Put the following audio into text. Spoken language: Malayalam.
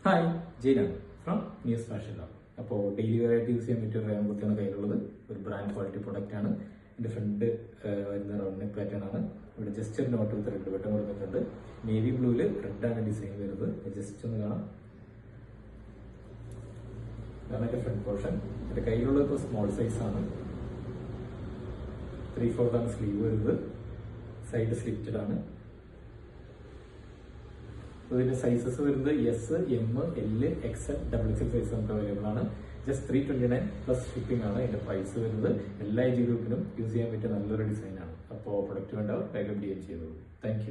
ഹായ്, ജയിനാണ് ഫ്രം ന്യൂസ് ഫാഷൻ ലാബ്. അപ്പോൾ ഡെയിലി വെയറായിട്ട് യൂസ് ചെയ്യാൻ പറ്റിയ ഒരു റയാൻ കുർത്തിയാണ് കയ്യിലുള്ളത്. ഒരു ബ്രാൻഡ് ക്വാളിറ്റി പ്രൊഡക്റ്റ് ആണ്. എൻ്റെ ഫ്രണ്ട് വരുന്ന റൗണ്ട് നെക്ക് പാറ്റേൺ ആണ്. ഇവിടെ ജസ്റ്റ് ഒരു നോട്ട് വിത്ത് റെഡ് ബട്ടൺ കൊടുത്തിട്ടുണ്ട്. നേവി ബ്ലൂവിൽ റെഡാണ് ഡിസൈൻ വരുന്നത്. ജസ്റ്റ് ഒന്ന് കാണാം. ഇതാണ് എൻ്റെ ഫ്രണ്ട് പോർഷൻ. എൻ്റെ കയ്യിലുള്ളത് ഇപ്പോൾ സ്മോൾ സൈസ് ആണ്. 3/4 ആണ് സ്ലീവ് വരുന്നത്. സൈഡ് സ്ലിറ്റഡ് ആണ്. ഇതിന്റെ സൈസസ് വരുന്നത് S, M, L, XL, XL size നമുക്ക് അവൈലബിൾ ആണ്. ജസ്റ്റ് 329 പ്ലസ് ഷിപ്പിംഗ് ആണ് ഇതിന്റെ പ്രൈസ് വരുന്നത്. എല്ലാ ഏജ് ഗ്രൂപ്പിനും യൂസ് ചെയ്യാൻ പറ്റിയ നല്ലൊരു ഡിസൈൻ ആണ്. അപ്പോൾ പ്രൊഡക്റ്റ് വേണ്ടവർ വേഗം DM ചെയ്തോളൂ. Thank you.